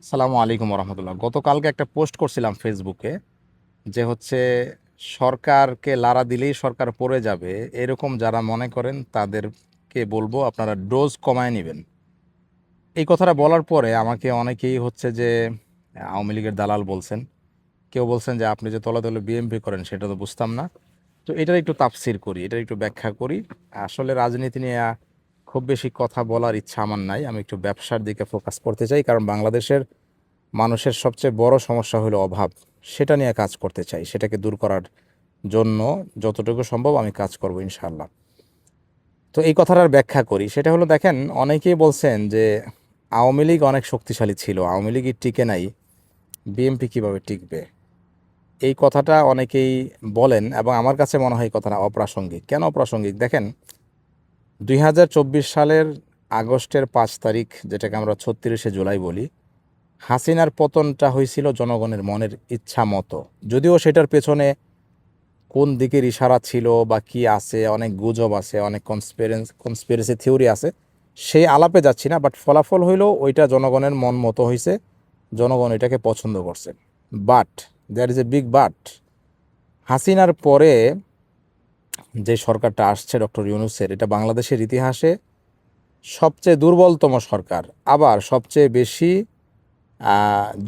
সালামু আলাইকুম রহমতুল্লাহ। গতকালকে একটা পোস্ট করছিলাম ফেসবুকে যে হচ্ছে সরকারকে লারা দিলেই সরকার পড়ে যাবে, এরকম যারা মনে করেন তাদেরকে বলবো আপনারা ডোজ কমায় নেবেন। এই কথাটা বলার পরে আমাকে অনেকেই হচ্ছে যে আওয়ামী লীগের দালাল বলছেন, কেউ বলছেন যে আপনি যে তলে বিএমপি করেন সেটা তো বুঝতাম না। তো এটার একটু তাফসির করি, এটার একটু ব্যাখ্যা করি। আসলে রাজনীতি নিয়ে খুব বেশি কথা বলার ইচ্ছা আমার নাই, আমি একটু ব্যবসার দিকে ফোকাস করতে চাই, কারণ বাংলাদেশের মানুষের সবচেয়ে বড় সমস্যা হলো অভাব। সেটা নিয়ে কাজ করতে চাই, সেটাকে দূর করার জন্য যতটুকু সম্ভব আমি কাজ করব ইনশাআল্লাহ। তো এই কথাটার ব্যাখ্যা করি, সেটা হলো দেখেন, অনেকেই বলছেন যে আওয়ামী লীগ অনেক শক্তিশালী ছিল, আওয়ামী লীগই টিকে নাই, বিএনপি কিভাবে টিকবে। এই কথাটা অনেকেই বলেন এবং আমার কাছে মনে হয় এই কথাটা অপ্রাসঙ্গিক। কেন অপ্রাসঙ্গিক দেখেন, 2024 সালের আগস্টের 5 তারিখ, যেটাকে আমরা 36শে জুলাই বলি, হাসিনার পতনটা হয়েছিল জনগণের মনের ইচ্ছা মতো। যদিও সেটার পেছনে কোন দিকের ইশারা ছিল বা কি আছে, অনেক গুজব আছে, অনেক কনস্পিরেসি থিওরি আছে, সেই আলাপে যাচ্ছি না, বাট ফলাফল হইল ওইটা জনগণের মন মতো হয়েছে, জনগণ এটাকে পছন্দ করছে। But there is a big but, হাসিনার পরে যে সরকারটা আসছে ডক্টর ইউনূসের, এটা বাংলাদেশের ইতিহাসে সবচেয়ে দুর্বলতম সরকার, আবার সবচেয়ে বেশি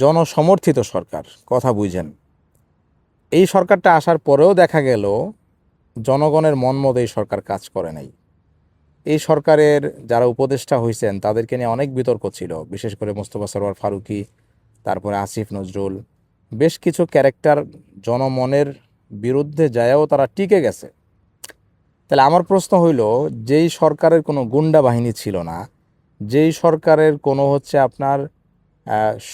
জনসমর্থিত সরকার। কথা বুঝেন, এই সরকারটা আসার পরেও দেখা গেল জনগণের মন মতো এই সরকার কাজ করে নাই। এই সরকারের যারা উপদেষ্টা হয়েছেন তাদেরকে নিয়ে অনেক বিতর্ক ছিল, বিশেষ করে মোস্তফা সরোয়ার ফারুকী, তারপরে আসিফ নজরুল, বেশ কিছু ক্যারেক্টার জনমনের বিরুদ্ধে যায়ও তারা টিকে গেছে। তাহলে আমার প্রশ্ন হইল, যেই সরকারের কোনো গুন্ডা বাহিনী ছিল না, যেই সরকারের কোনো হচ্ছে আপনার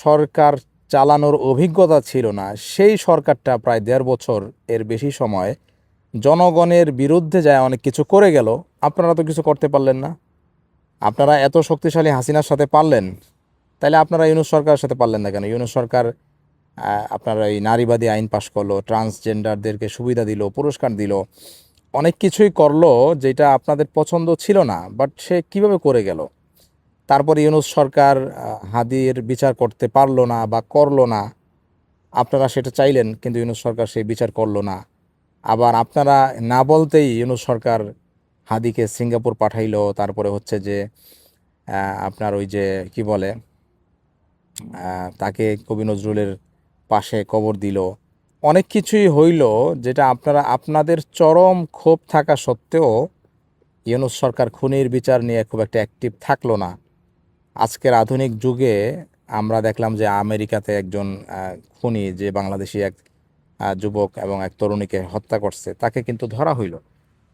সরকার চালানোর অভিজ্ঞতা ছিল না, সেই সরকারটা প্রায় 1.5 বছর এর বেশি সময় জনগণের বিরুদ্ধে যায় অনেক কিছু করে গেল। আপনারা তো কিছু করতে পারলেন না। আপনারা এত শক্তিশালী হাসিনার সাথে পারলেন, তাহলে আপনারা ইউনূস সরকারের সাথে পারলেন না কেন? ইউনূস সরকার আপনারা এই নারীবাদী আইন পাশ করলো, ট্রান্সজেন্ডারদেরকে সুবিধা দিল, পুরস্কার দিল, অনেক কিছুই করলো যেটা আপনাদের পছন্দ ছিল না, বাট সে কিভাবে করে গেল। তারপর ইউনূস সরকার হাদির বিচার করতে পারলো না বা করলো না, আপনারা সেটা চাইলেন কিন্তু ইউনূস সরকার সেই বিচার করলো না। আবার আপনারা না বলতেই ইউনূস সরকার হাদিকে সিঙ্গাপুর পাঠাইলো, তারপরে হচ্ছে যে আপনার ওই যে কি বলে, তাকে কবি নজরুলের পাশে কবর দিল, অনেক কিছুই হইল যেটা আপনারা আপনাদের চরম ক্ষোভ থাকা সত্ত্বেও ইউনূস সরকার খুনির বিচার নিয়ে খুব একটা অ্যাক্টিভ থাকলো না। আজকের আধুনিক যুগে আমরা দেখলাম যে আমেরিকাতে একজন খুনি, যে বাংলাদেশি এক যুবক এবং এক তরুণীকে হত্যা করছে, তাকে কিন্তু ধরা হইল।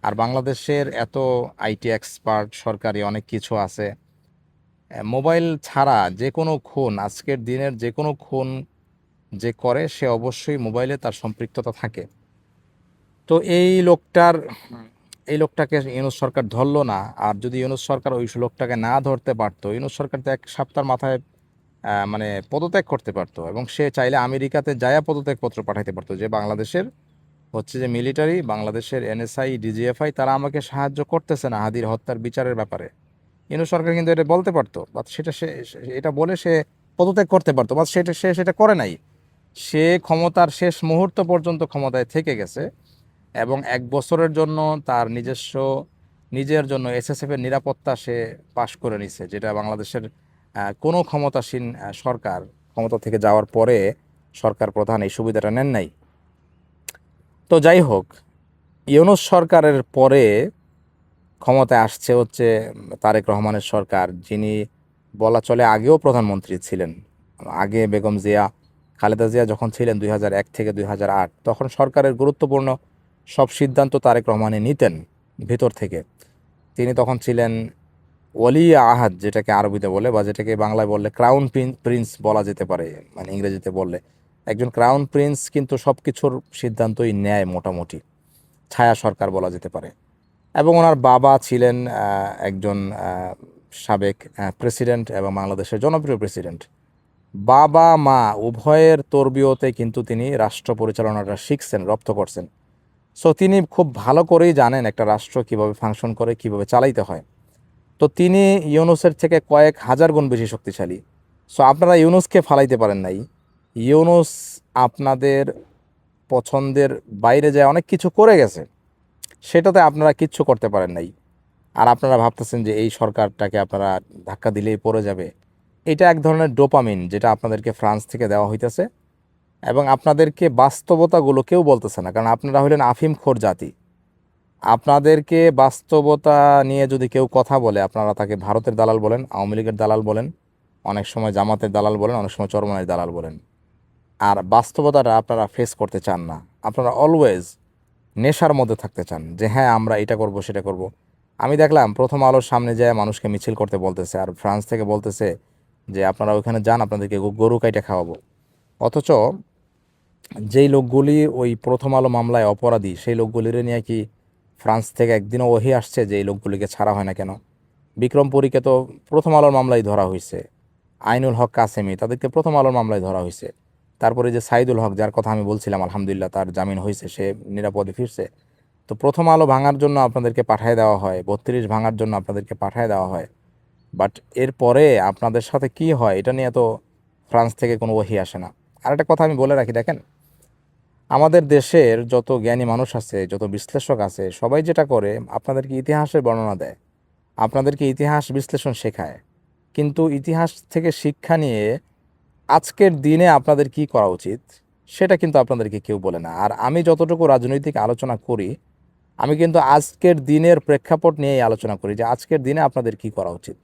আর বাংলাদেশের এত আইটি এক্সপার্ট, সরকারি অনেক কিছু আছে, মোবাইল ছাড়া যে কোনো খুন, আজকের দিনের যে কোনো খুন যে করে সে অবশ্যই মোবাইলে তার সম্পৃক্ততা থাকে। তো এই লোকটাকে ইউনূস সরকার ধরলো না। আর যদি ইউনূস সরকার ওই লোকটাকে না ধরতে পারতো, ইউনূস সরকার তো 1 সপ্তাহের মাথায় মানে পদত্যাগ করতে পারতো, এবং সে চাইলে আমেরিকাতে যায়া পদত্যাগপত্র পাঠাইতে পারতো যে বাংলাদেশের হচ্ছে যে মিলিটারি, বাংলাদেশের এনএসআই, ডিজিএফআই, তারা আমাকে সাহায্য করতেছে না হাদির হত্যার বিচারের ব্যাপারে। ইউনূস সরকার কিন্তু এটা বলতে পারতো, বা সেটা এটা বলে সে পদত্যাগ করতে পারতো, বা সে সেটা করে নাই। সে ক্ষমতার শেষ মুহূর্ত পর্যন্ত ক্ষমতায় থেকে গেছে, এবং 1 বছরের জন্য তার নিজের জন্য এসএসএফ এর নিরাপত্তা সে পাশ করে নিছে, যেটা বাংলাদেশের কোনো ক্ষমতাসীন সরকার ক্ষমতা থেকে যাওয়ার পরে সরকার প্রধান এই সুবিধাটা নেন নাই। তো যাই হোক, ইউনূস সরকারের পরে ক্ষমতায় আসছে হচ্ছে তারেক রহমানের সরকার, যিনি বলা চলে আগেও প্রধানমন্ত্রী ছিলেন। আগে বেগম জিয়া, খালেদা জিয়া যখন ছিলেন 2001 থেকে 2008, তখন সরকারের গুরুত্বপূর্ণ সব সিদ্ধান্ত তারেক রহমানই নিতেন ভিতর থেকে। তিনি তখন ছিলেন ওলি আহাদ, যেটাকে আরবিতে বলে, বা যেটাকে বাংলায় বললে ক্রাউন প্রিন্স বলা যেতে পারে, মানে ইংরেজিতে বললে একজন ক্রাউন প্রিন্স কিন্তু সব কিছুর সিদ্ধান্তই নেয় মোটামুটি, ছায়া সরকার বলা যেতে পারে। এবং ওনার বাবা ছিলেন একজন সাবেক প্রেসিডেন্ট এবং বাংলাদেশের জনপ্রিয় প্রেসিডেন্ট। বাবা মা উভয়ের তরবিয়তে কিন্তু তিনি রাষ্ট্র পরিচালনাটা শিখছেন, রপ্ত করছেন। সো তিনি খুব ভালো করেই জানেন একটা রাষ্ট্র কিভাবে ফাংশন করে, কিভাবে চালাইতে হয়। তো তিনি ইউনূসের থেকে কয়েক হাজার গুণ বেশি শক্তিশালী। সো আপনারা ইউনূসকে ফালাইতে পারেন নাই। ইউনূস আপনাদের পছন্দের বাইরে যায় অনেক কিছু করে গেছে, সেটাতে আপনারা কিচ্ছু করতে পারেন নাই। আর আপনারা ভাবতেছেন যে এই সরকারটাকে আপনারা ধাক্কা দিলেই পড়ে যাবে। এটা এক ধরনের ডোপামিন যেটা আপনাদেরকে ফ্রান্স থেকে দেওয়া হইতেছে, এবং আপনাদেরকে বাস্তবতাগুলো কেউ বলতেছে না, কারণ আপনারা হলেন আফিমখোর জাতি। আপনাদেরকে বাস্তবতা নিয়ে যদি কেউ কথা বলে, আপনারা তাকে ভারতের দালাল বলেন, আওয়ামী লীগের দালাল বলেন, অনেক সময় জামাতের দালাল বলেন, অনেক সময় চরমনাইয়ের দালাল বলেন। আর বাস্তবতাটা আপনারা ফেস করতে চান না। আপনারা অলওয়েজ নেশার মধ্যে থাকতে চান যে হ্যাঁ আমরা এটা করব সেটা করব। আমি দেখলাম প্রথম আলোর সামনে যায় মানুষকে মিছিল করতে বলতেছে, আর ফ্রান্স থেকে বলতেছে যে আপনারা ওইখানে যান, আপনাদেরকে গরু কাইটা খাওয়াবো। অথচ যেই লোকগুলি ওই প্রথম আলো মামলায় অপরাধী, সেই লোকগুলিরে নিয়ে কি ফ্রান্স থেকে একদিনও ওহি আসছে যে এই লোকগুলিকে ছাড়া হয় না কেন? বিক্রমপুরীকে তো প্রথম আলোর মামলায় ধরা হয়েছে, আইনুল হক কাসেমি তাদেরকে প্রথম আলোর মামলায় ধরা হয়েছে। তারপরে যে সাইদুল হক, যার কথা আমি বলছিলাম, আলহামদুলিল্লাহ তার জামিন হয়েছে, সে নিরাপদে ফিরছে। তো প্রথম আলো ভাঙার জন্য আপনাদেরকে পাঠিয়ে দেওয়া হয়, 32 ভাঙার জন্য আপনাদেরকে পাঠিয়ে দেওয়া হয়। বাট এরপরে আপনাদের সাথে কি হয় এটা নিয়ে তো ফ্রান্স থেকে কোনো ওহি আসে না। আর একটা কথা আমি বলে রাখি, দেখেন, আমাদের দেশের যত জ্ঞানী মানুষ আছে, যত বিশ্লেষক আছে, সবাই যেটা করে আপনাদেরকে ইতিহাসের বর্ণনা দেয়, আপনাদেরকে ইতিহাস বিশ্লেষণ শেখায়। কিন্তু ইতিহাস থেকে শিক্ষা নিয়ে আজকের দিনে আপনাদের কি করা উচিত সেটা কিন্তু আপনাদেরকে কেউ বলে না। আর আমি যতটুকু রাজনৈতিক আলোচনা করি, আমি কিন্তু আজকের দিনের প্রেক্ষাপট নিয়েই আলোচনা করি যে আজকের দিনে আপনাদের কি করা উচিত।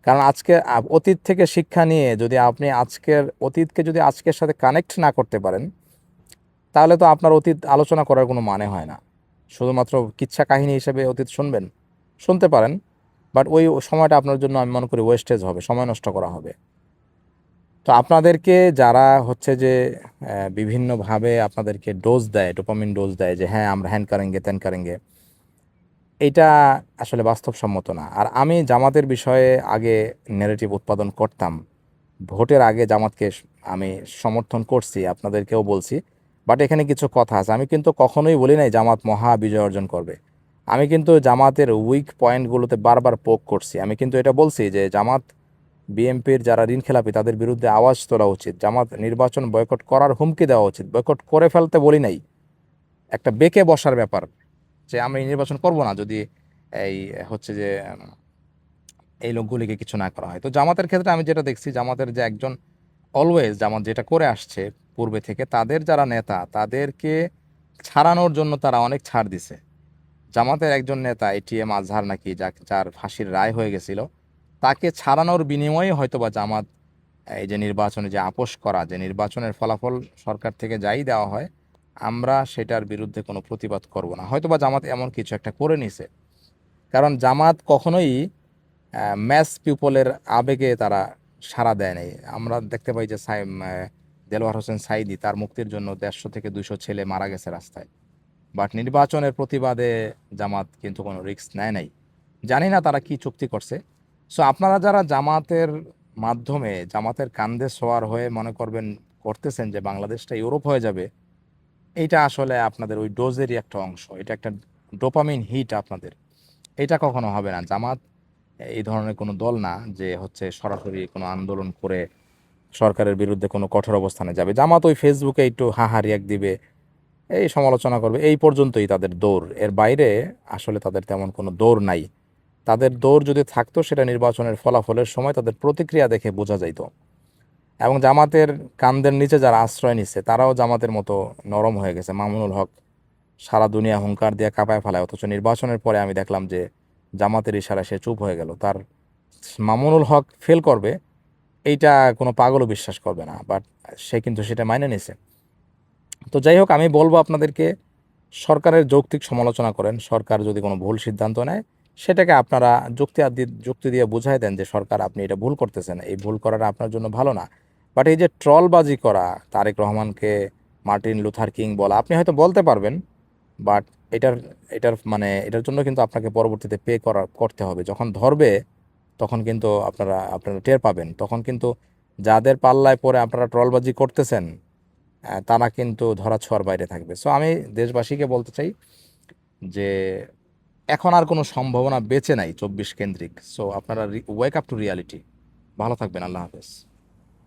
কারণ আজকে অতীত থেকে শিক্ষা নিয়ে যদি আপনি আজকের অতীতকে যদি আজকের সাথে কানেক্ট না করতে পারেন, তাহলে তো আপনার অতীত আলোচনা করার কোনো মানে হয় না। শুধুমাত্র কিচ্ছা কাহিনী হিসেবে অতীত শুনবেন, শুনতে পারেন, বাট ওই সময়টা আপনার জন্য আমি মনে করি ওয়েস্টেজ হবে, সময় নষ্ট করা হবে। তো আপনাদেরকে যারা হচ্ছে যে বিভিন্নভাবে আপনাদেরকে ডোজ দেয়, ডোপামিন ডোজ দেয় যে হ্যাঁ আমরা হ্যান কারেঙ্গে ত্যান কারেঙ্গে, এটা আসলে বাস্তবসম্মত না। আর আমি জামাতের বিষয়ে আগে নেগেটিভ উৎপাদন করতাম, ভোটের আগে জামাতকে আমি সমর্থন করছি, আপনাদেরকেও বলছি। বাট এখানে কিছু কথা আছে, আমি কিন্তু কখনোই বলি নাই জামাত মহা বিজয় অর্জন করবে। আমি কিন্তু জামাতের উইক পয়েন্টগুলোতে বারবার পোক করছি। আমি কিন্তু এটা বলছি যে জামাত, বিএনপির যারা ঋণ খেলাপি তাদের বিরুদ্ধে আওয়াজ তোলা উচিত, জামাত নির্বাচন বয়কট করার হুমকি দেওয়া উচিত। বয়কট করে ফেলতে বলি নাই, একটা বেঁকে বসার ব্যাপার, যে আমি নির্বাচন করব না যদি এই হচ্ছে যে এই লোকগুলিকে কিছু না করা হয়। তো জামাতের ক্ষেত্রে আমি যেটা দেখছি, জামাতের যে একজন অলওয়েজ জামাত যেটা করে আসছে পূর্বে থেকে, তাদের যারা নেতা তাদেরকে ছাড়ানোর জন্য তারা অনেক ছাড় দিছে। জামাতের একজন নেতা এটিএম আজহার নাকি, যার ফাঁসির রায় হয়ে গেছিল, তাকে ছাড়ানোর বিনিময়ে হয়তোবা জামাত এই যে নির্বাচনে যে আপোষ করা, যে নির্বাচনের ফলাফল সরকার থেকে যাই দেওয়া হয় আমরা সেটার বিরুদ্ধে কোনো প্রতিবাদ করব না, হয়তোবা জামাত এমন কিছু একটা করে নিছে। কারণ জামাত কখনোই ম্যাস পিপলের আবেগে তারা সাড়া দেয় নাই। আমরা দেখতে পাই যে দেলোয়ার হোসেন সাইদি, তার মুক্তির জন্য 150 থেকে 200 ছেলে মারা গেছে রাস্তায়। বাট নির্বাচনের প্রতিবাদে জামাত কিন্তু কোনো রিস্ক নেয় নাই। জানি না তারা কি চুক্তি করছে। সো আপনারা যারা জামাতের মাধ্যমে, জামাতের কান্দে সোয়ার হয়ে মনে করবেন, করতেছেন যে বাংলাদেশটা ইউরোপ হয়ে যাবে, এইটা আসলে আপনাদের ওই ডোজেরই একটা অংশ, এটা একটা ডোপামিন হিট আপনাদের। এটা কখনো হবে না। জামাত এই ধরনের কোনো দল না যে হচ্ছে সরাসরি কোনো আন্দোলন করে সরকারের বিরুদ্ধে কোনো কঠোর অবস্থানে যাবে। জামাত ওই ফেসবুকে একটু হাহা রিয়াক্ট দিবে, এই সমালোচনা করবে, এই পর্যন্তই তাদের দৌড়। এর বাইরে আসলে তাদের তেমন কোনো দৌড় নাই। তাদের দৌড় যদি থাকতো সেটা নির্বাচনের ফলাফলের সময় তাদের প্রতিক্রিয়া দেখে বোঝা যাইতো। এবং জামাতের কান্দের নিচে যারা আশ্রয় নিচ্ছে তারাও জামাতের মতো নরম হয়ে গেছে। মামুনুল হক সারা দুনিয়া হুঙ্কার দিয়ে কাঁপায় ফেলায়, অথচ নির্বাচনের পরে আমি দেখলাম যে জামাতের ইশারায় সে চুপ হয়ে গেল। তার মামুনুল হক ফেল করবে এইটা কোনো পাগলও বিশ্বাস করবে না, বাট সে কিন্তু সেটা মাইনে নিছে। তো যাই হোক, আমি বলবো আপনাদেরকে সরকারের যৌক্তিক সমালোচনা করেন। সরকার যদি কোনো ভুল সিদ্ধান্ত নেয় সেটাকে আপনারা যুক্তি দিয়ে বুঝাই দেন যে সরকার আপনি এটা ভুল করতেছেন, এই ভুল করাটা আপনার জন্য ভালো না। বাট এই যে ট্রলবাজি করা, তারেক রহমানকে মার্টিন লুথার কিং বলা, আপনি হয়তো বলতে পারবেন, বাট এটার এটার মানে এটার জন্য কিন্তু আপনাকে পরবর্তীতে করতে হবে। যখন ধরবে তখন কিন্তু আপনারা টের পাবেন। তখন কিন্তু যাদের পাল্লায় পরে আপনারা ট্রলবাজি করতেছেন তারা কিন্তু ধরাছোঁয়ার বাইরে থাকবে। সো আমি দেশবাসীকে বলতে চাই যে এখন আর কোনো সম্ভাবনা বেঁচে নাই 24 কেন্দ্রিক। সো আপনারা ওয়েক আপ টু রিয়ালিটি। ভালো থাকবেন, আল্লাহ হাফেজ।